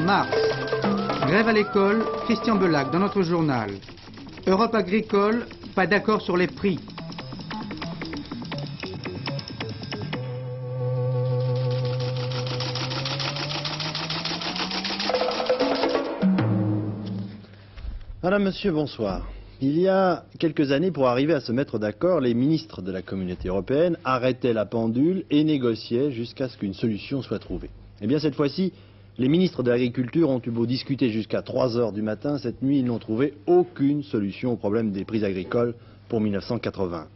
mars. Grève à l'école, Christian Belac dans notre journal. Europe agricole, pas d'accord sur les prix. Madame, Monsieur, bonsoir. Il y a quelques années, pour arriver à se mettre d'accord, les ministres de la Communauté européenne arrêtaient la pendule et négociaient jusqu'à ce qu'une solution soit trouvée. Eh bien, cette fois-ci, les ministres de l'Agriculture ont eu beau discuter jusqu'à 3 heures du matin. Cette nuit, ils n'ont trouvé aucune solution au problème des prix agricoles pour 1980.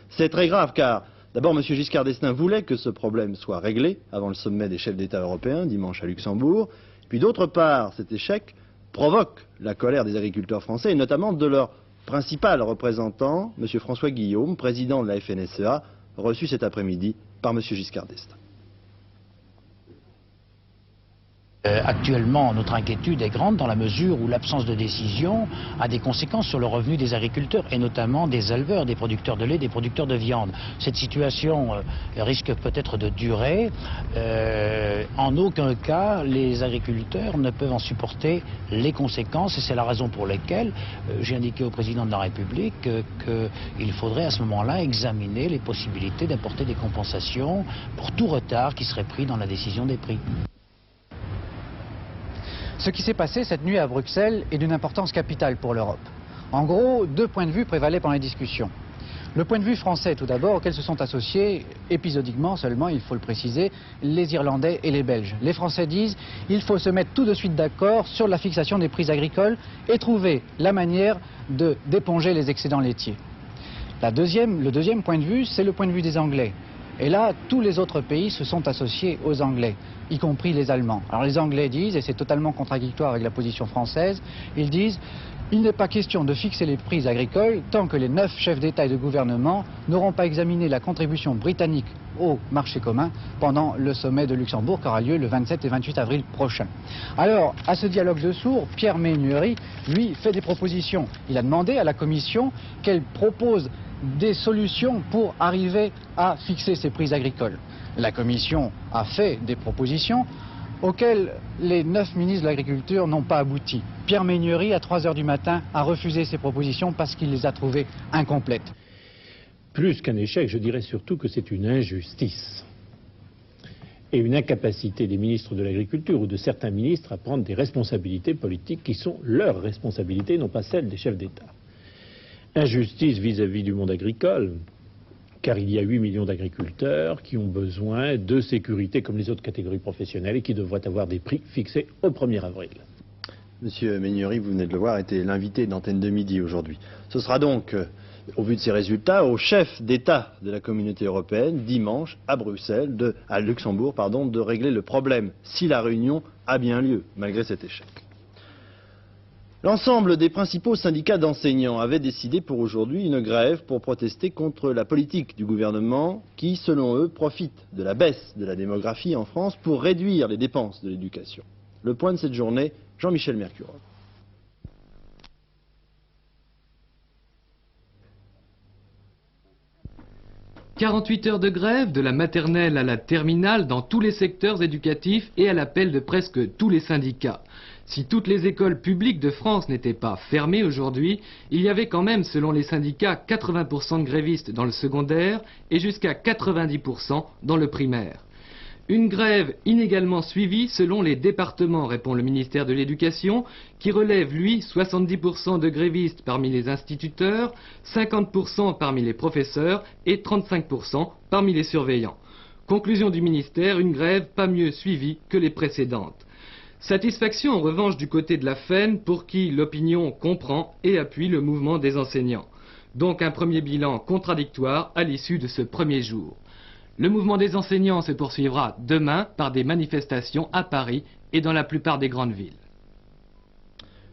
C'est très grave car, d'abord, M. Giscard d'Estaing voulait que ce problème soit réglé avant le sommet des chefs d'État européens, dimanche à Luxembourg. Puis d'autre part, cet échec provoque la colère des agriculteurs français et notamment de leur principal représentant, M. François Guillaume, président de la FNSEA, reçu cet après-midi par M. Giscard d'Estaing. Actuellement, notre inquiétude est grande dans la mesure où l'absence de décision a des conséquences sur le revenu des agriculteurs et notamment des éleveurs, des producteurs de lait, des producteurs de viande. Cette situation risque peut-être de durer. En aucun cas, les agriculteurs ne peuvent en supporter les conséquences et c'est la raison pour laquelle j'ai indiqué au président de la République qu'il faudrait à ce moment-là examiner les possibilités d'apporter des compensations pour tout retard qui serait pris dans la décision des prix. Ce qui s'est passé cette nuit à Bruxelles est d'une importance capitale pour l'Europe. En gros, 2 points de vue prévalaient pendant les discussions. Le point de vue français, tout d'abord, auquel se sont associés, épisodiquement seulement, il faut le préciser, les Irlandais et les Belges. Les Français disent qu'il faut se mettre tout de suite d'accord sur la fixation des prix agricoles et trouver la manière d'éponger les excédents laitiers. Le deuxième point de vue, c'est le point de vue des Anglais. Et là, tous les autres pays se sont associés aux Anglais, y compris les Allemands. Alors les Anglais disent, et c'est totalement contradictoire avec la position française, ils disent il n'est pas question de fixer les prix agricoles tant que les 9 chefs d'État et de gouvernement n'auront pas examiné la contribution britannique au marché commun pendant le sommet de Luxembourg qui aura lieu le 27 et 28 avril prochain. Alors, à ce dialogue de sourds, Pierre Ménury, lui, fait des propositions. Il a demandé à la Commission qu'elle propose des solutions pour arriver à fixer ces prix agricoles. La Commission a fait des propositions auxquelles les 9 ministres de l'Agriculture n'ont pas abouti. Pierre Ménury, à 3 heures du matin, a refusé ces propositions parce qu'il les a trouvées incomplètes. Plus qu'un échec, je dirais surtout que c'est une injustice et une incapacité des ministres de l'Agriculture ou de certains ministres à prendre des responsabilités politiques qui sont leurs responsabilités, non pas celles des chefs d'État. Injustice vis-à-vis du monde agricole, car il y a 8 millions d'agriculteurs qui ont besoin de sécurité comme les autres catégories professionnelles et qui devraient avoir des prix fixés au 1er avril. Monsieur Ménury, vous venez de le voir, était l'invité d'Antenne de Midi aujourd'hui. Ce sera donc, au vu de ces résultats, au chef d'État de la Communauté européenne, dimanche, à Luxembourg, de régler le problème, si la réunion a bien lieu, malgré cet échec. L'ensemble des principaux syndicats d'enseignants avaient décidé pour aujourd'hui une grève pour protester contre la politique du gouvernement qui, selon eux, profite de la baisse de la démographie en France pour réduire les dépenses de l'éducation. Le point de cette journée, Jean-Michel Mercure. « 48 heures de grève, de la maternelle à la terminale, dans tous les secteurs éducatifs et à l'appel de presque tous les syndicats. Si toutes les écoles publiques de France n'étaient pas fermées aujourd'hui, il y avait quand même, selon les syndicats, 80% de grévistes dans le secondaire et jusqu'à 90% dans le primaire. Une grève inégalement suivie selon les départements, répond le ministère de l'Éducation, qui relève, lui, 70% de grévistes parmi les instituteurs, 50% parmi les professeurs et 35% parmi les surveillants. Conclusion du ministère, une grève pas mieux suivie que les précédentes. Satisfaction en revanche du côté de la FEN pour qui l'opinion comprend et appuie le mouvement des enseignants. Donc un premier bilan contradictoire à l'issue de ce premier jour. Le mouvement des enseignants se poursuivra demain par des manifestations à Paris et dans la plupart des grandes villes.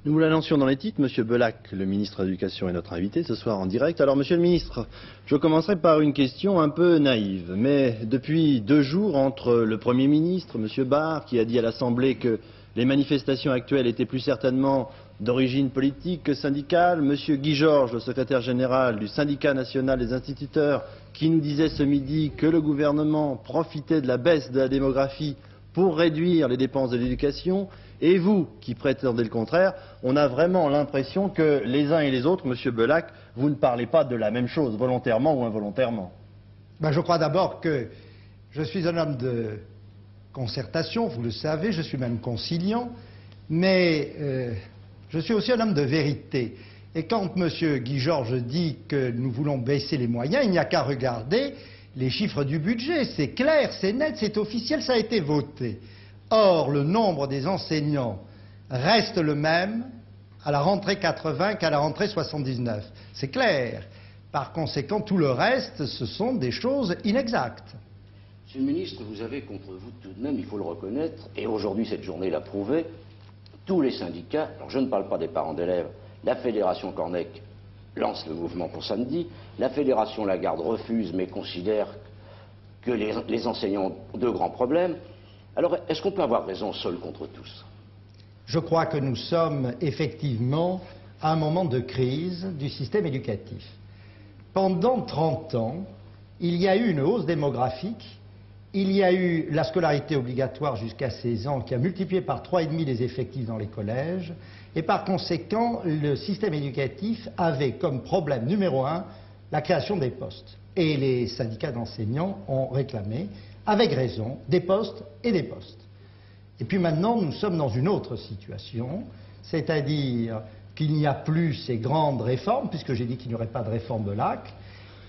Nous vous l'annoncions dans les titres, M. Belac, le ministre de l'Éducation, est notre invité ce soir en direct. Alors, Monsieur le ministre, je commencerai par une question un peu naïve. Mais depuis 2 jours, entre le Premier ministre, M. Barr, qui a dit à l'Assemblée que les manifestations actuelles étaient plus certainement d'origine politique que syndicale, M. Guy Georges, le secrétaire général du syndicat national des instituteurs, qui nous disait ce midi que le gouvernement profitait de la baisse de la démographie pour réduire les dépenses de l'éducation, et vous qui prétendez le contraire, on a vraiment l'impression que les uns et les autres, Monsieur Belac, vous ne parlez pas de la même chose, volontairement ou involontairement. Je crois d'abord que je suis un homme de concertation, vous le savez, je suis même conciliant, mais je suis aussi un homme de vérité. Et quand M. Guy Georges dit que nous voulons baisser les moyens, il n'y a qu'à regarder les chiffres du budget. C'est clair, c'est net, c'est officiel, ça a été voté. Or, le nombre des enseignants reste le même à la rentrée 80 qu'à la rentrée 79. C'est clair. Par conséquent, tout le reste, ce sont des choses inexactes. Monsieur le ministre, vous avez contre vous tout de même, il faut le reconnaître, et aujourd'hui cette journée l'a prouvé, tous les syndicats, alors je ne parle pas des parents d'élèves, la Fédération Cornec lance le mouvement pour samedi, la Fédération Lagarde refuse mais considère que les enseignants ont de grands problèmes. Alors, est-ce qu'on peut avoir raison seul contre tous? Je crois que nous sommes effectivement à un moment de crise du système éducatif. Pendant 30 ans, il y a eu une hausse démographique, il y a eu la scolarité obligatoire jusqu'à 16 ans qui a multiplié par 3,5 les effectifs dans les collèges, et par conséquent, le système éducatif avait comme problème numéro 1 la création des postes. Et les syndicats d'enseignants ont réclamé, avec raison, des postes et des postes. Et puis maintenant, nous sommes dans une autre situation, c'est-à-dire qu'il n'y a plus ces grandes réformes, puisque j'ai dit qu'il n'y aurait pas de réforme de l'AC,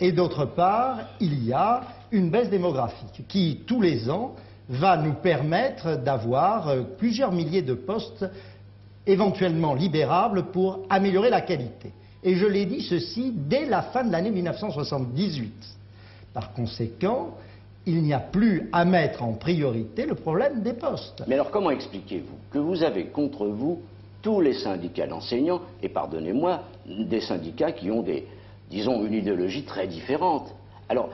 et d'autre part, il y a une baisse démographique qui, tous les ans, va nous permettre d'avoir plusieurs milliers de postes éventuellement libérables pour améliorer la qualité. Et je l'ai dit ceci dès la fin de l'année 1978. Par conséquent, il n'y a plus à mettre en priorité le problème des postes. Mais alors comment expliquez-vous que vous avez contre vous tous les syndicats d'enseignants, et pardonnez-moi, des syndicats qui ont disons, une idéologie très différente? Alors,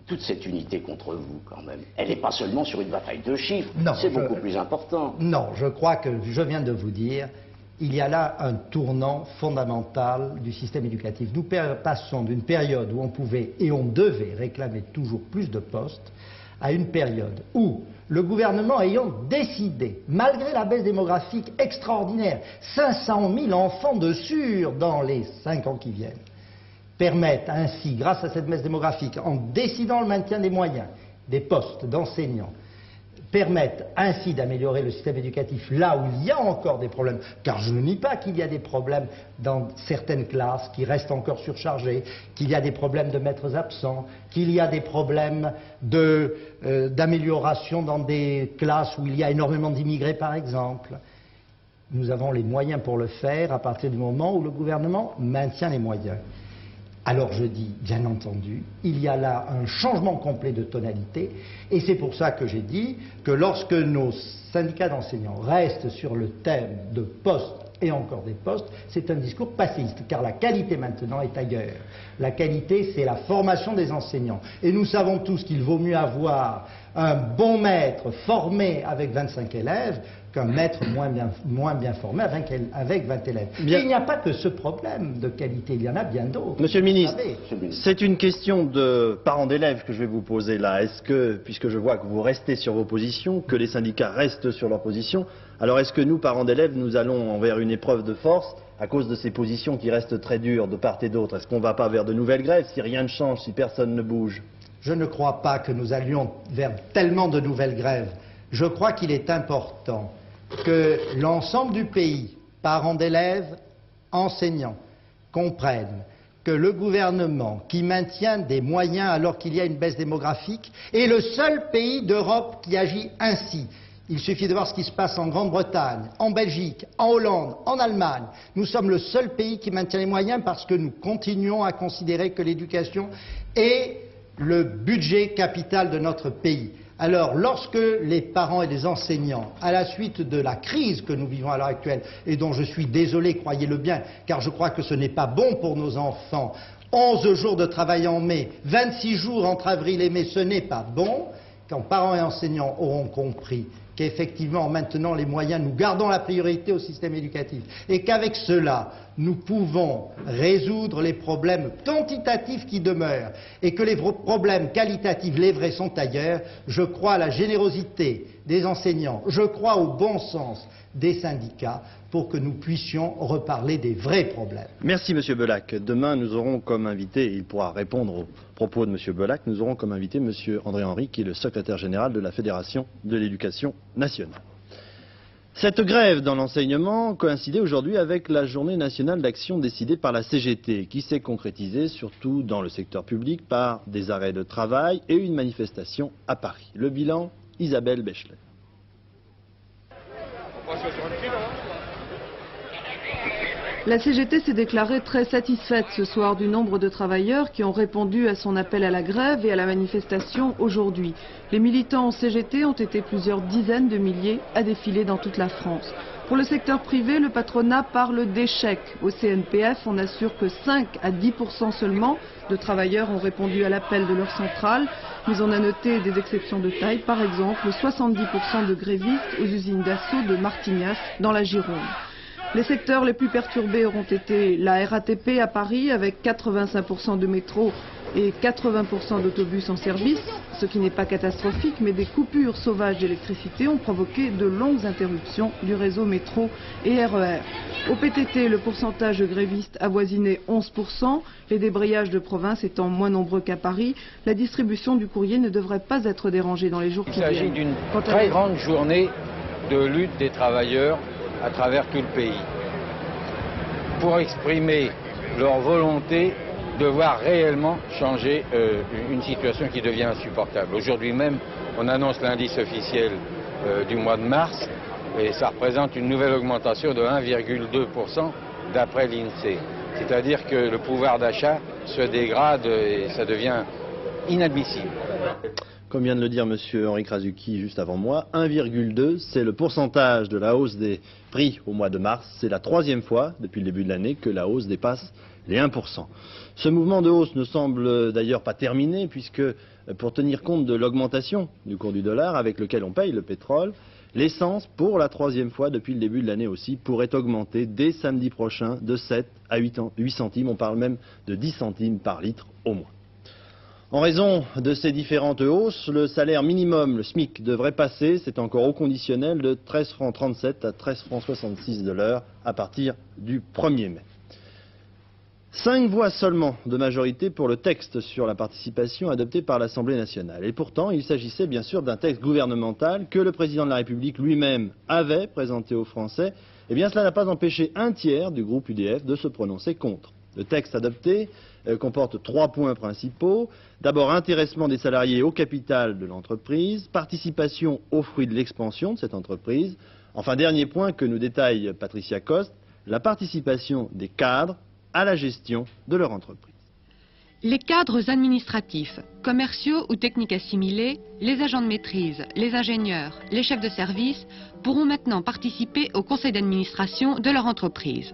toute cette unité contre vous, quand même, elle n'est pas seulement sur une bataille de chiffres, c'est beaucoup plus important. Non, je crois que je viens de vous dire, il y a là un tournant fondamental du système éducatif. Nous passons d'une période où on pouvait et on devait réclamer toujours plus de postes à une période où le gouvernement ayant décidé, malgré la baisse démographique extraordinaire, 500 000 enfants de sûr dans les 5 ans qui viennent, permettent ainsi, grâce à cette baisse démographique, en décidant le maintien des moyens, des postes d'enseignants, permettent ainsi d'améliorer le système éducatif là où il y a encore des problèmes, car je ne nie pas qu'il y a des problèmes dans certaines classes qui restent encore surchargées, qu'il y a des problèmes de maîtres absents, qu'il y a des problèmes d'amélioration dans des classes où il y a énormément d'immigrés par exemple. Nous avons les moyens pour le faire à partir du moment où le gouvernement maintient les moyens. Alors je dis, bien entendu, il y a là un changement complet de tonalité, et c'est pour ça que j'ai dit que lorsque nos syndicats d'enseignants restent sur le thème de postes et encore des postes, c'est un discours passéiste, car la qualité maintenant est ailleurs. La qualité, c'est la formation des enseignants. Et nous savons tous qu'il vaut mieux avoir un bon maître formé avec 25 élèves qu'un maître moins bien formé avec 20 élèves. Bien. Il n'y a pas que ce problème de qualité, il y en a bien d'autres. Monsieur le ministre, c'est une question de parents d'élèves que je vais vous poser là. Est-ce que, puisque je vois que vous restez sur vos positions, que les syndicats restent sur leurs positions, alors est-ce que nous, parents d'élèves, nous allons vers une épreuve de force à cause de ces positions qui restent très dures de part et d'autre? Est-ce qu'on ne va pas vers de nouvelles grèves si rien ne change, si personne ne bouge? Je ne crois pas que nous allions vers tellement de nouvelles grèves. Je crois qu'il est important que l'ensemble du pays, parents d'élèves, enseignants, comprennent que le gouvernement, qui maintient des moyens alors qu'il y a une baisse démographique, est le seul pays d'Europe qui agit ainsi. Il suffit de voir ce qui se passe en Grande-Bretagne, en Belgique, en Hollande, en Allemagne. Nous sommes le seul pays qui maintient les moyens parce que nous continuons à considérer que l'éducation est le budget capital de notre pays. Alors, lorsque les parents et les enseignants, à la suite de la crise que nous vivons à l'heure actuelle, et dont je suis désolé, croyez-le bien, car je crois que ce n'est pas bon pour nos enfants, 11 jours de travail en mai, 26 jours entre avril et mai, ce n'est pas bon, quand parents et enseignants auront compris qu'effectivement, en maintenant les moyens, nous gardons la priorité au système éducatif et qu'avec cela, nous pouvons résoudre les problèmes quantitatifs qui demeurent et que les problèmes qualitatifs, les vrais, sont ailleurs, je crois à la générosité des enseignants. Je crois au bon sens des syndicats pour que nous puissions reparler des vrais problèmes. Merci Monsieur Belac. Demain, nous aurons comme invité, il pourra répondre aux propos de Monsieur Belac, nous aurons comme invité Monsieur André Henry, qui est le secrétaire général de la Fédération de l'éducation nationale. Cette grève dans l'enseignement coïncidait aujourd'hui avec la journée nationale d'action décidée par la CGT, qui s'est concrétisée surtout dans le secteur public par des arrêts de travail et une manifestation à Paris. Le bilan, Isabelle Béchelet. La CGT s'est déclarée très satisfaite ce soir du nombre de travailleurs qui ont répondu à son appel à la grève et à la manifestation aujourd'hui. Les militants en CGT ont été plusieurs dizaines de milliers à défiler dans toute la France. Pour le secteur privé, le patronat parle d'échec. Au CNPF, on assure que 5 à 10% seulement de travailleurs ont répondu à l'appel de leur centrale. Mais on a noté des exceptions de taille, par exemple 70% de grévistes aux usines d'assaut de Martignas dans la Gironde. Les secteurs les plus perturbés auront été la RATP à Paris avec 85% de métro et 80% d'autobus en service, ce qui n'est pas catastrophique, mais des coupures sauvages d'électricité ont provoqué de longues interruptions du réseau métro et RER. Au PTT, le pourcentage de grévistes avoisinait 11%, les débrayages de province étant moins nombreux qu'à Paris, la distribution du courrier ne devrait pas être dérangée dans les jours qui viennent. Il s'agit d'une très grande journée de lutte des travailleurs à travers tout le pays, pour exprimer leur volonté de voir réellement changer une situation qui devient insupportable. Aujourd'hui même, on annonce l'indice officiel du mois de mars, et ça représente une nouvelle augmentation de 1,2% d'après l'INSEE. C'est-à-dire que le pouvoir d'achat se dégrade et ça devient inadmissible. Comme vient de le dire M. Henri Krasuki juste avant moi, 1,2, c'est le pourcentage de la hausse des prix au mois de mars. C'est la troisième fois depuis le début de l'année que la hausse dépasse les 1%. Ce mouvement de hausse ne semble d'ailleurs pas terminé, puisque pour tenir compte de l'augmentation du cours du dollar avec lequel on paye le pétrole, l'essence, pour la troisième fois depuis le début de l'année aussi, pourrait augmenter dès samedi prochain de 7 à 8 centimes. On parle même de 10 centimes par litre au moins. En raison de ces différentes hausses, le salaire minimum, le SMIC, devrait passer, c'est encore au conditionnel, de 13,37 francs à 13,66 francs de l'heure à partir du 1er mai. 5 voix seulement de majorité pour le texte sur la participation adopté par l'Assemblée nationale. Et pourtant, il s'agissait bien sûr d'un texte gouvernemental que le président de la République lui-même avait présenté aux Français. Eh bien, cela n'a pas empêché un tiers du groupe UDF de se prononcer contre. Le texte adopté comporte 3 points principaux. D'abord, intéressement des salariés au capital de l'entreprise, participation aux fruits de l'expansion de cette entreprise. Enfin, dernier point que nous détaille Patricia Coste, la participation des cadres à la gestion de leur entreprise. Les cadres administratifs, commerciaux ou techniques assimilés, les agents de maîtrise, les ingénieurs, les chefs de service pourront maintenant participer au conseil d'administration de leur entreprise.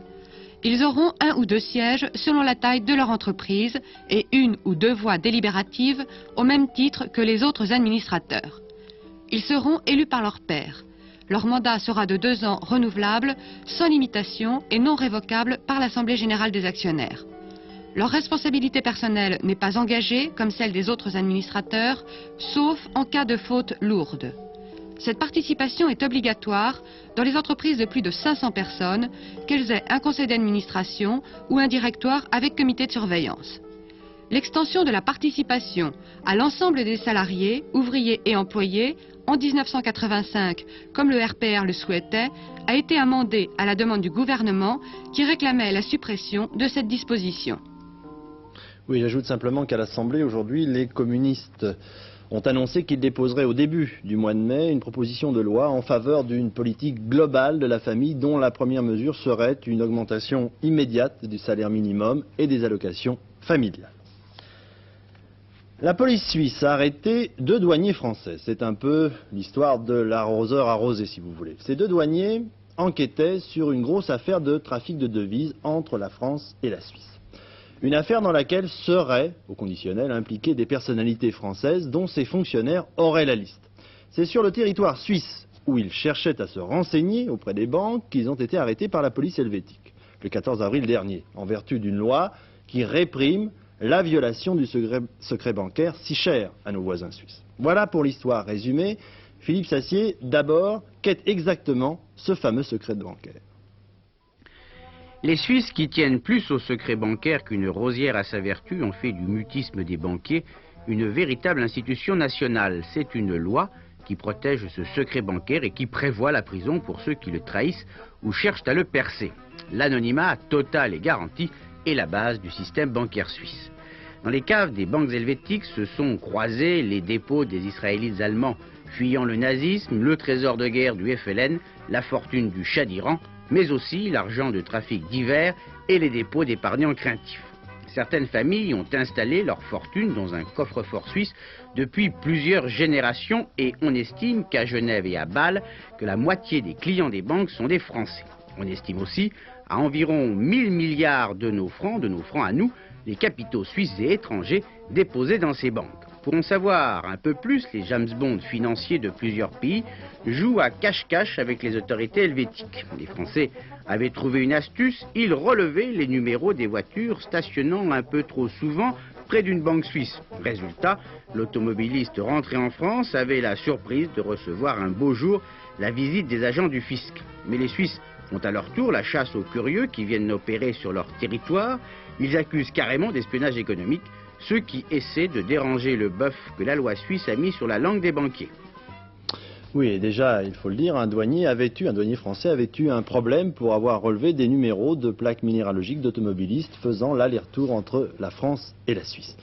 Ils auront 1 ou 2 sièges selon la taille de leur entreprise et 1 ou 2 voix délibératives au même titre que les autres administrateurs. Ils seront élus par leurs pairs. Leur mandat sera de 2 ans renouvelable, sans limitation et non révocable par l'Assemblée générale des actionnaires. Leur responsabilité personnelle n'est pas engagée comme celle des autres administrateurs, sauf en cas de faute lourde. Cette participation est obligatoire dans les entreprises de plus de 500 personnes, qu'elles aient un conseil d'administration ou un directoire avec comité de surveillance. L'extension de la participation à l'ensemble des salariés, ouvriers et employés en 1985, comme le RPR le souhaitait, a été amendée à la demande du gouvernement qui réclamait la suppression de cette disposition. Oui, j'ajoute simplement qu'à l'Assemblée, aujourd'hui, les communistes ont annoncé qu'ils déposeraient au début du mois de mai une proposition de loi en faveur d'une politique globale de la famille dont la première mesure serait une augmentation immédiate du salaire minimum et des allocations familiales. La police suisse a arrêté 2 douaniers français. C'est un peu l'histoire de l'arroseur arrosé, si vous voulez. Ces 2 douaniers enquêtaient sur une grosse affaire de trafic de devises entre la France et la Suisse. Une affaire dans laquelle seraient, au conditionnel, impliquées des personnalités françaises dont ces fonctionnaires auraient la liste. C'est sur le territoire suisse, où ils cherchaient à se renseigner auprès des banques, qu'ils ont été arrêtés par la police helvétique, le 14 avril dernier, en vertu d'une loi qui réprime la violation du secret bancaire si cher à nos voisins suisses. Voilà pour l'histoire résumée. Philippe Sassier, d'abord, qu'est exactement ce fameux secret bancaire? Les Suisses, qui tiennent plus au secret bancaire qu'une rosière à sa vertu, ont fait du mutisme des banquiers une véritable institution nationale. C'est une loi qui protège ce secret bancaire et qui prévoit la prison pour ceux qui le trahissent ou cherchent à le percer. L'anonymat total et garanti est la base du système bancaire suisse. Dans les caves des banques helvétiques se sont croisés les dépôts des Israélites allemands fuyant le nazisme, le trésor de guerre du FLN, la fortune du Shah d'Iran, mais aussi l'argent de trafic divers et les dépôts d'épargnants craintifs. Certaines familles ont installé leur fortune dans un coffre-fort suisse depuis plusieurs générations et on estime qu'à Genève et à Bâle, que la moitié des clients des banques sont des Français. On estime aussi à environ 1000 milliards de nos francs à nous, les capitaux suisses et étrangers déposés dans ces banques. Pour en savoir un peu plus, les James Bond financiers de plusieurs pays jouent à cache-cache avec les autorités helvétiques. Les Français avaient trouvé une astuce, ils relevaient les numéros des voitures stationnant un peu trop souvent près d'une banque suisse. Résultat, l'automobiliste rentré en France avait la surprise de recevoir un beau jour la visite des agents du fisc. Mais les Suisses font à leur tour la chasse aux curieux qui viennent opérer sur leur territoire. Ils accusent carrément d'espionnage économique ceux qui essaient de déranger le bœuf que la loi suisse a mis sur la langue des banquiers. Oui, et déjà, il faut le dire, un douanier français avait eu un problème pour avoir relevé des numéros de plaques minéralogiques d'automobilistes faisant l'aller-retour entre la France et la Suisse.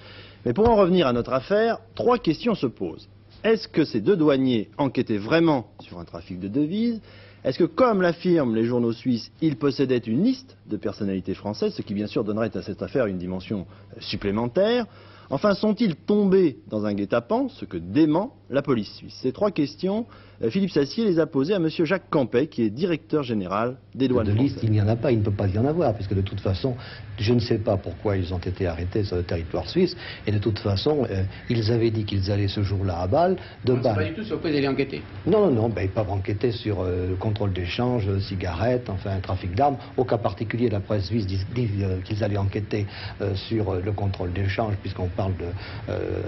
Mais pour en revenir à notre affaire, 3 questions se posent. Est-ce que ces 2 douaniers enquêtaient vraiment sur un trafic de devises? Est-ce que, comme l'affirment les journaux suisses, ils possédaient une liste de personnalités françaises, ce qui bien sûr donnerait à cette affaire une dimension supplémentaire? Enfin, sont-ils tombés dans un guet-apens, ce que dément la police suisse? Ces 3 questions, Philippe Sassier les a posées à M. Jacques Campet, qui est directeur général des douanes françaises. De liste, il n'y en a pas, il ne peut pas y en avoir, puisque de toute façon, je ne sais pas pourquoi ils ont été arrêtés sur le territoire suisse, et de toute façon, ils avaient dit qu'ils allaient ce jour-là à Bâle, de Bâle. Pas du tout sur quoi ils allaient enquêter. Non, ils peuvent enquêter sur le contrôle d'échange, cigarettes, enfin un trafic d'armes. Au cas particulier, la presse suisse dit qu'ils allaient enquêter sur le contrôle d'échange, puisqu'on parle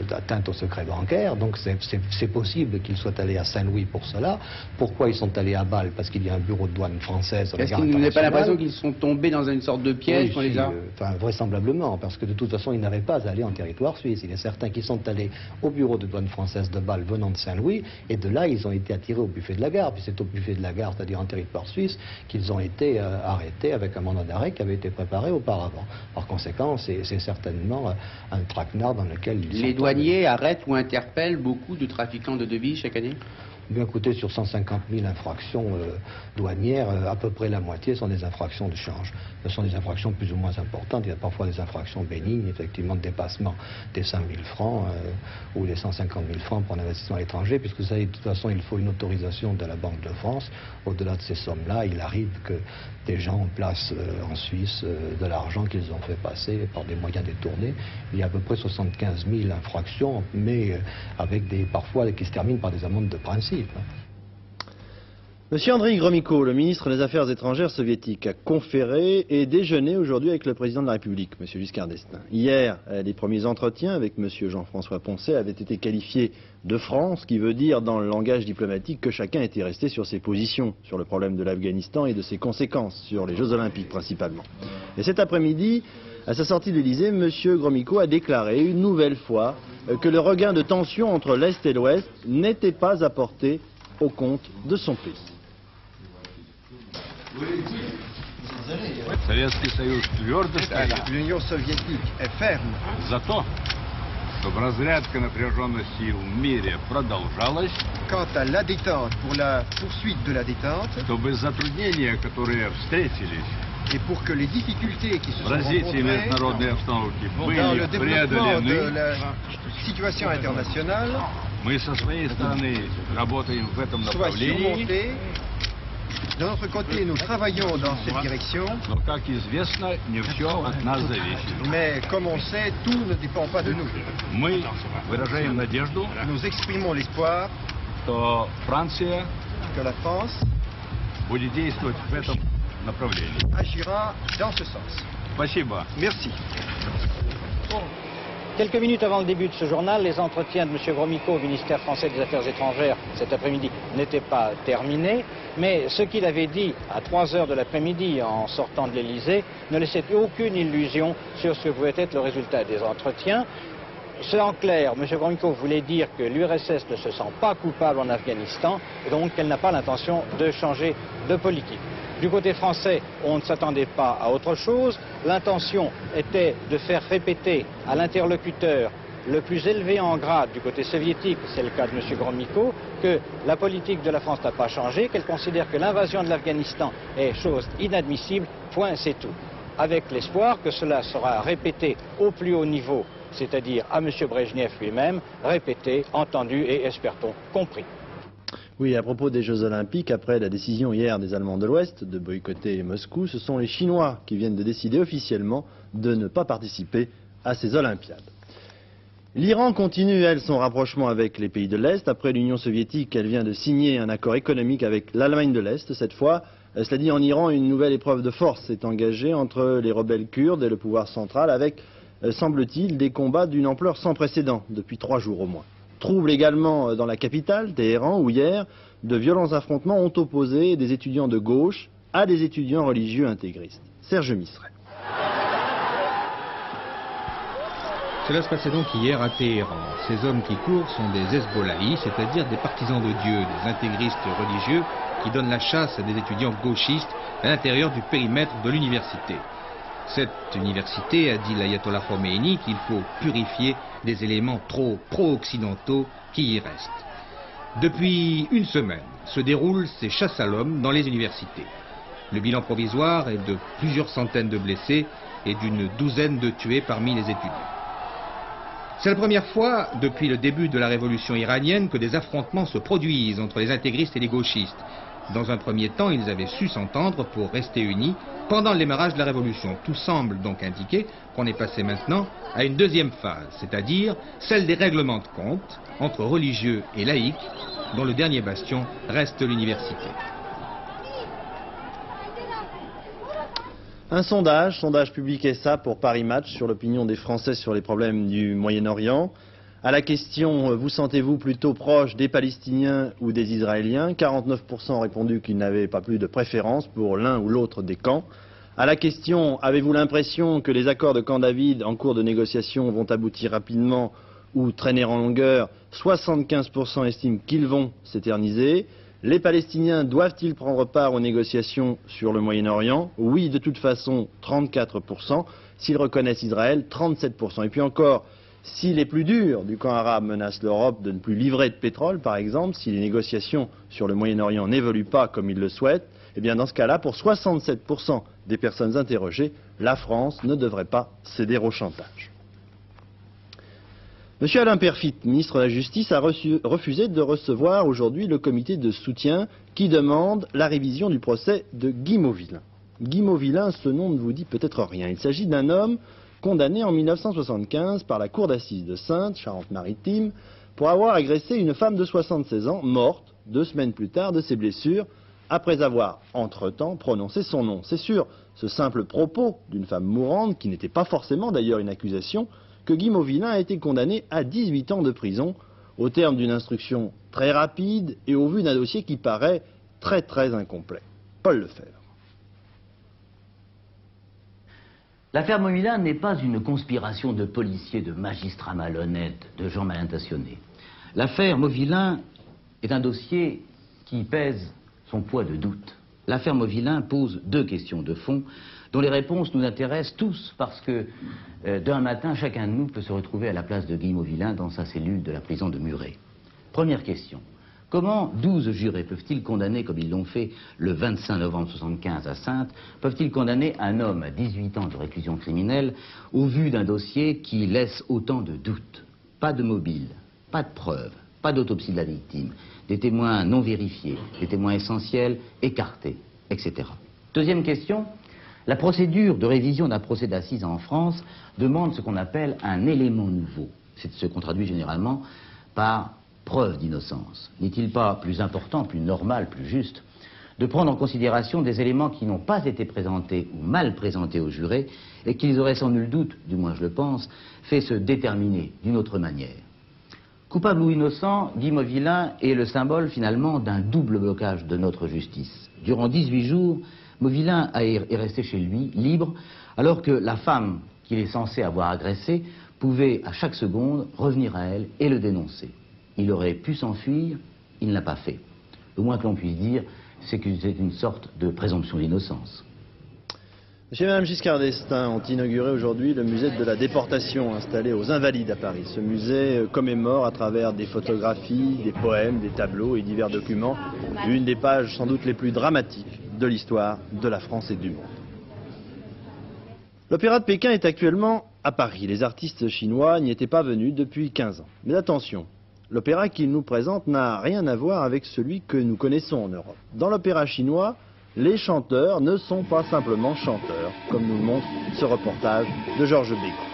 d'atteinte au secret bancaire, donc c'est possible qu'ils soient allés à Saint-Louis pour cela. Pourquoi ils sont allés à Bâle? Parce qu'il y a un bureau de douane française. Est-ce que vous n'avez pas l'impression qu'ils sont tombés dans une sorte de piège qu'on les a... vraisemblablement, parce que de toute façon, ils n'avaient pas à aller en territoire suisse. Il est certain qu'ils sont allés au bureau de douane française de Bâle venant de Saint-Louis, et de là, ils ont été attirés au buffet de la gare. Puis c'est au buffet de la gare, c'est-à-dire en territoire suisse, qu'ils ont été arrêtés avec un mandat d'arrêt qui avait été préparé auparavant. Par conséquent, c'est certainement un traquenard dans lequel ils sont... Les douaniers arrêtent ou interpellent beaucoup de trafiquants de devises chaque année? Bien écoutez, sur 150 000 infractions douanières, à peu près la moitié sont des infractions de change. Ce sont des infractions plus ou moins importantes. Il y a parfois des infractions bénignes, effectivement, de dépassement des 5 000 francs ou des 150 000 francs pour un investissement à l'étranger, puisque vous savez, de toute façon, il faut une autorisation de la Banque de France. Au-delà de ces sommes-là, il arrive que des gens placent en Suisse de l'argent qu'ils ont fait passer par des moyens détournés. Il y a à peu près 75 000 infractions, mais avec parfois qui se terminent par des amendes de principe. Monsieur Andriy Gromyko, le ministre des Affaires étrangères soviétique, a conféré et déjeuné aujourd'hui avec le président de la République, M. Giscard d'Estaing. Hier, les premiers entretiens avec M. Jean-François Poncet avaient été qualifiés de francs, ce qui veut dire dans le langage diplomatique que chacun était resté sur ses positions sur le problème de l'Afghanistan et de ses conséquences sur les Jeux Olympiques principalement. Et cet après-midi, à sa sortie de l'Élysée, M. Gromyko a déclaré une nouvelle fois que le regain de tension entre l'Est et l'Ouest n'était pas apporté au compte de son pays. L'Union soviétique est ferme. Quant à la détente, pour la poursuite de la détente, et pour que les difficultés qui se sont rencontrées dans le développement de la situation internationale soient surmontées, de notre côté, nous travaillons dans cette direction. Mais comme on sait, tout ne dépend pas de nous. Nous exprimons l'espoir que la France agira dans ce sens. Merci. Quelques minutes avant le début de ce journal, les entretiens de M. Gromyko au ministère français des Affaires étrangères cet après-midi n'étaient pas terminés, mais ce qu'il avait dit à 3 heures de l'après-midi en sortant de l'Élysée ne laissait aucune illusion sur ce que pouvait être le résultat des entretiens. C'est en clair, M. Gromyko voulait dire que l'URSS ne se sent pas coupable en Afghanistan et donc qu'elle n'a pas l'intention de changer de politique. Du côté français, on ne s'attendait pas à autre chose. L'intention était de faire répéter à l'interlocuteur le plus élevé en grade du côté soviétique, c'est le cas de M. Gromyko, que la politique de la France n'a pas changé, qu'elle considère que l'invasion de l'Afghanistan est chose inadmissible, point, c'est tout. Avec l'espoir que cela sera répété au plus haut niveau, c'est-à-dire à M. Brejnev lui-même, répété, entendu et, espère-t-on, compris. Oui, à propos des Jeux Olympiques, après la décision hier des Allemands de l'Ouest de boycotter Moscou, ce sont les Chinois qui viennent de décider officiellement de ne pas participer à ces Olympiades. L'Iran continue, elle, son rapprochement avec les pays de l'Est. Après l'Union soviétique, elle vient de signer un accord économique avec l'Allemagne de l'Est. Cette fois, cela dit, en Iran, une nouvelle épreuve de force s'est engagée entre les rebelles kurdes et le pouvoir central avec, semble-t-il, des combats d'une ampleur sans précédent depuis 3 jours au moins. Trouble également dans la capitale, Téhéran, où hier, de violents affrontements ont opposé des étudiants de gauche à des étudiants religieux intégristes. Serge Misret. Cela se passait donc hier à Téhéran. Ces hommes qui courent sont des Hezbollahi, c'est-à-dire des partisans de Dieu, des intégristes religieux qui donnent la chasse à des étudiants gauchistes à l'intérieur du périmètre de l'université. Cette université a dit l'ayatollah Khomeini qu'il faut purifier des éléments trop pro-occidentaux qui y restent. Depuis une semaine se déroulent ces chasses à l'homme dans les universités. Le bilan provisoire est de plusieurs centaines de blessés et d'une douzaine de tués parmi les étudiants. C'est la première fois depuis le début de la révolution iranienne que des affrontements se produisent entre les intégristes et les gauchistes. Dans un premier temps, ils avaient su s'entendre pour rester unis pendant le démarrage de la révolution. Tout semble donc indiquer qu'on est passé maintenant à une deuxième phase, c'est-à-dire celle des règlements de compte entre religieux et laïcs, dont le dernier bastion reste l'université. Un sondage publié ça pour Paris Match sur l'opinion des Français sur les problèmes du Moyen-Orient. À la question « Vous sentez-vous plutôt proche des Palestiniens ou des Israéliens ?» 49% ont répondu qu'ils n'avaient pas plus de préférence pour l'un ou l'autre des camps. À la question « Avez-vous l'impression que les accords de Camp David en cours de négociation vont aboutir rapidement ou traîner en longueur ?» 75% estiment qu'ils vont s'éterniser. Les Palestiniens doivent-ils prendre part aux négociations sur le Moyen-Orient? Oui, de toute façon, 34%. S'ils reconnaissent Israël, 37%. Et puis encore, si les plus durs du camp arabe menacent l'Europe de ne plus livrer de pétrole, par exemple, si les négociations sur le Moyen-Orient n'évoluent pas comme ils le souhaitent, eh bien dans ce cas-là, pour 67% des personnes interrogées, la France ne devrait pas céder au chantage. M. Alain Peyrefitte, ministre de la Justice, a refusé de recevoir aujourd'hui le comité de soutien qui demande la révision du procès de Guy Mauvillain. Guy Mauvillain, ce nom ne vous dit peut-être rien. Il s'agit d'un homme condamné en 1975 par la cour d'assises de Saintes, Charente-Maritime, pour avoir agressé une femme de 76 ans, morte 2 semaines plus tard de ses blessures, après avoir, entre-temps, prononcé son nom. C'est sûr, ce simple propos d'une femme mourante, qui n'était pas forcément d'ailleurs une accusation, que Guy Mauvillain a été condamné à 18 ans de prison, au terme d'une instruction très rapide et au vu d'un dossier qui paraît très incomplet. Paul Lefebvre. L'affaire Mauvillain n'est pas une conspiration de policiers, de magistrats malhonnêtes, de gens mal intentionnés. L'affaire Mauvillain est un dossier qui pèse son poids de doute. L'affaire Mauvillain pose 2 questions de fond dont les réponses nous intéressent tous parce que d'un matin, chacun de nous peut se retrouver à la place de Guy Mauvillain dans sa cellule de la prison de Muret. Première question. Comment 12 jurés peuvent-ils condamner, comme ils l'ont fait le 25 novembre 1975 à Saintes, peuvent-ils condamner un homme à 18 ans de réclusion criminelle au vu d'un dossier qui laisse autant de doutes? Pas de mobile, pas de preuves, pas d'autopsie de la victime, des témoins non vérifiés, des témoins essentiels écartés, etc. Deuxième question. La procédure de révision d'un procès d'assises en France demande ce qu'on appelle un élément nouveau. C'est ce qu'on traduit généralement par preuve d'innocence. N'est-il pas plus important, plus normal, plus juste de prendre en considération des éléments qui n'ont pas été présentés ou mal présentés aux jurés et qu'ils auraient sans nul doute, du moins je le pense, fait se déterminer d'une autre manière. Coupable ou innocent, Guy Mauvillain est le symbole finalement d'un double blocage de notre justice. Durant 18 jours, Mauvillain est resté chez lui, libre, alors que la femme qu'il est censé avoir agressée pouvait à chaque seconde revenir à elle et le dénoncer. Il aurait pu s'enfuir, il ne l'a pas fait. Le moins que l'on puisse dire, c'est que c'est une sorte de présomption d'innocence. Monsieur et Madame Giscard d'Estaing ont inauguré aujourd'hui le musée de la déportation installé aux Invalides à Paris. Ce musée commémore à travers des photographies, des poèmes, des tableaux et divers documents une des pages sans doute les plus dramatiques de l'histoire de la France et du monde. L'Opéra de Pékin est actuellement à Paris. Les artistes chinois n'y étaient pas venus depuis 15 ans. Mais attention, l'opéra qu'il nous présente n'a rien à voir avec celui que nous connaissons en Europe. Dans l'opéra chinois, les chanteurs ne sont pas simplement chanteurs, comme nous le montre ce reportage de Georges Bégon.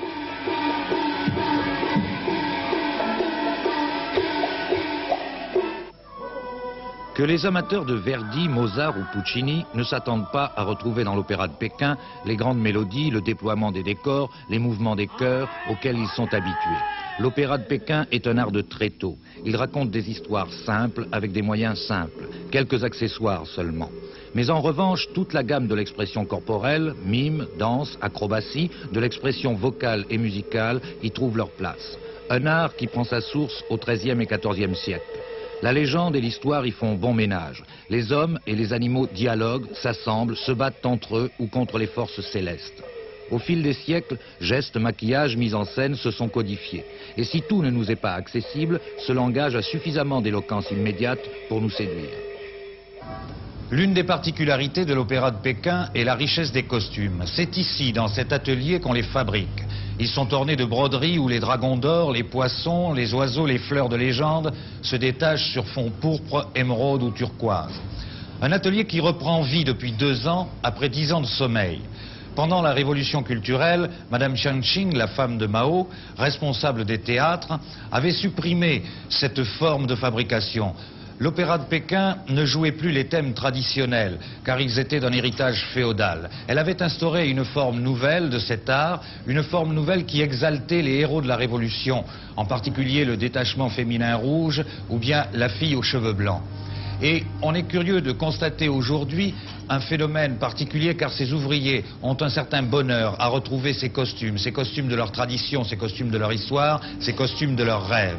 Que les amateurs de Verdi, Mozart ou Puccini ne s'attendent pas à retrouver dans l'opéra de Pékin les grandes mélodies, le déploiement des décors, les mouvements des chœurs auxquels ils sont habitués. L'opéra de Pékin est un art de tréteau. Il raconte des histoires simples avec des moyens simples, quelques accessoires seulement. Mais en revanche, toute la gamme de l'expression corporelle, mime, danse, acrobatie, de l'expression vocale et musicale y trouve leur place. Un art qui prend sa source au XIIIe et XIVe siècle. La légende et l'histoire y font bon ménage. Les hommes et les animaux dialoguent, s'assemblent, se battent entre eux ou contre les forces célestes. Au fil des siècles, gestes, maquillages, mise en scène se sont codifiés. Et si tout ne nous est pas accessible, ce langage a suffisamment d'éloquence immédiate pour nous séduire. L'une des particularités de l'Opéra de Pékin est la richesse des costumes. C'est ici, dans cet atelier, qu'on les fabrique. Ils sont ornés de broderies où les dragons d'or, les poissons, les oiseaux, les fleurs de légende se détachent sur fond pourpre, émeraude ou turquoise. Un atelier qui reprend vie depuis 2 ans, après 10 ans de sommeil. Pendant la révolution culturelle, Madame Chiang Ching, la femme de Mao, responsable des théâtres, avait supprimé cette forme de fabrication. L'opéra de Pékin ne jouait plus les thèmes traditionnels, car ils étaient d'un héritage féodal. Elle avait instauré une forme nouvelle de cet art, une forme nouvelle qui exaltait les héros de la Révolution, en particulier le détachement féminin rouge ou bien la fille aux cheveux blancs. Et on est curieux de constater aujourd'hui un phénomène particulier, car ces ouvriers ont un certain bonheur à retrouver ces costumes de leur tradition, ces costumes de leur histoire, ces costumes de leurs rêves.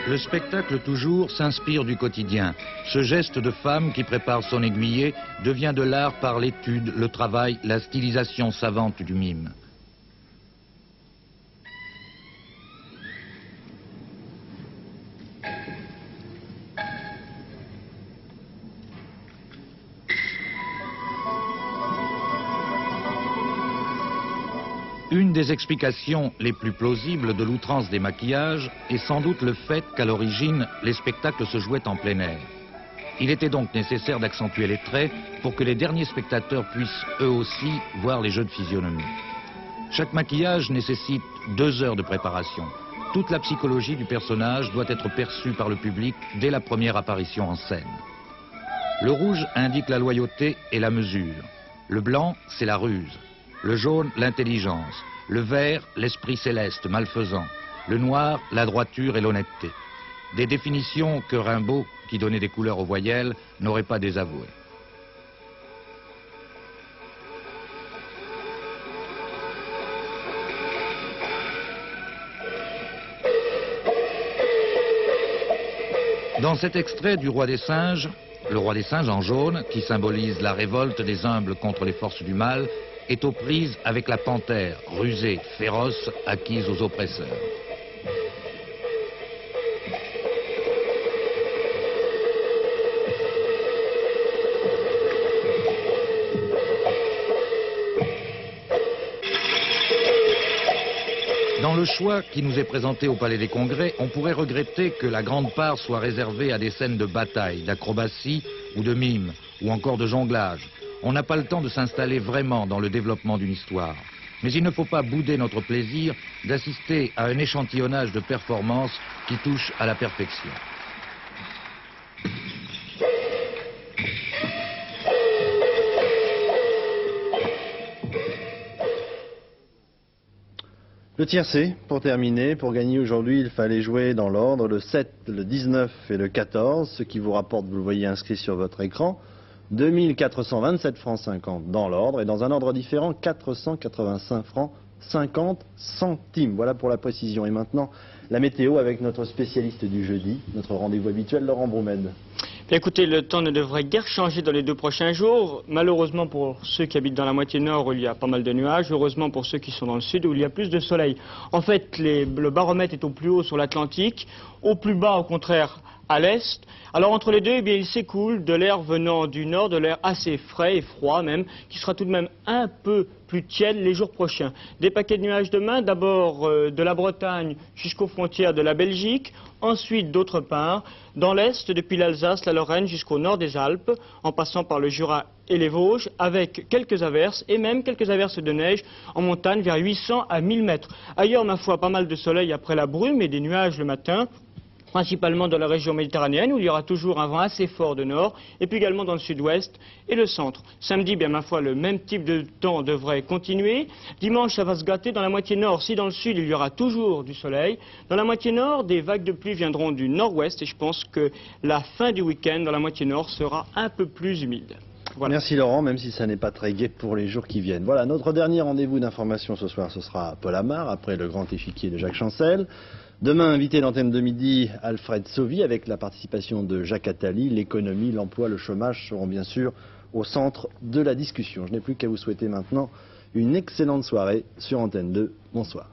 Le spectacle toujours s'inspire du quotidien. Ce geste de femme qui prépare son aiguillé devient de l'art par l'étude, le travail, la stylisation savante du mime. Une des explications les plus plausibles de l'outrance des maquillages est sans doute le fait qu'à l'origine, les spectacles se jouaient en plein air. Il était donc nécessaire d'accentuer les traits pour que les derniers spectateurs puissent eux aussi voir les jeux de physionomie. Chaque maquillage nécessite 2 heures de préparation. Toute la psychologie du personnage doit être perçue par le public dès la première apparition en scène. Le rouge indique la loyauté et la mesure. Le blanc, c'est la ruse. Le jaune, l'intelligence. Le vert, l'esprit céleste, malfaisant. Le noir, la droiture et l'honnêteté. Des définitions que Rimbaud, qui donnait des couleurs aux voyelles, n'aurait pas désavouées. Dans cet extrait du Roi des Singes, le Roi des Singes en jaune, qui symbolise la révolte des humbles contre les forces du mal, est aux prises avec la panthère, rusée, féroce, acquise aux oppresseurs. Dans le choix qui nous est présenté au Palais des Congrès, on pourrait regretter que la grande part soit réservée à des scènes de bataille, d'acrobatie ou de mime, ou encore de jonglage. On n'a pas le temps de s'installer vraiment dans le développement d'une histoire. Mais il ne faut pas bouder notre plaisir d'assister à un échantillonnage de performances qui touche à la perfection. Le tiercé, pour terminer, pour gagner aujourd'hui, il fallait jouer dans l'ordre le 7, le 19 et le 14, ce qui vous rapporte, vous le voyez inscrit sur votre écran, 2427 francs 50 dans l'ordre, et dans un ordre différent, 485 francs 50 centimes. Voilà pour la précision. Et maintenant, la météo avec notre spécialiste du jeudi, notre rendez-vous habituel, Laurent Broumède. Écoutez, le temps ne devrait guère changer dans les 2 prochains jours. Malheureusement pour ceux qui habitent dans la moitié nord où il y a pas mal de nuages, heureusement pour ceux qui sont dans le sud où il y a plus de soleil. En fait, le baromètre est au plus haut sur l'Atlantique, au plus bas au contraire à l'est. Alors entre les deux, eh bien, il s'écoule de l'air venant du nord, de l'air assez frais et froid même, qui sera tout de même un peu plus tiède les jours prochains. Des paquets de nuages demain, d'abord de la Bretagne jusqu'aux frontières de la Belgique, ensuite d'autre part dans l'est, depuis l'Alsace, la Lorraine jusqu'au nord des Alpes, en passant par le Jura et les Vosges, avec quelques averses et même quelques averses de neige en montagne vers 800 à 1000 mètres. Ailleurs, ma foi, pas mal de soleil après la brume et des nuages le matin, principalement dans la région méditerranéenne où il y aura toujours un vent assez fort de nord, et puis également dans le sud-ouest et le centre. Samedi, bien ma foi, le même type de temps devrait continuer. Dimanche, ça va se gâter dans la moitié nord. Si dans le sud, il y aura toujours du soleil, dans la moitié nord, des vagues de pluie viendront du nord-ouest, et je pense que la fin du week-end dans la moitié nord sera un peu plus humide. Voilà. Merci Laurent, même si ça n'est pas très gai pour les jours qui viennent. Voilà, notre dernier rendez-vous d'information ce soir, ce sera à Paul Amar, après le grand échiquier de Jacques Chancel. Demain, invité d'Antenne de Midi, Alfred Sauvy, avec la participation de Jacques Attali. L'économie, l'emploi, le chômage seront bien sûr au centre de la discussion. Je n'ai plus qu'à vous souhaiter maintenant une excellente soirée sur Antenne 2. Bonsoir.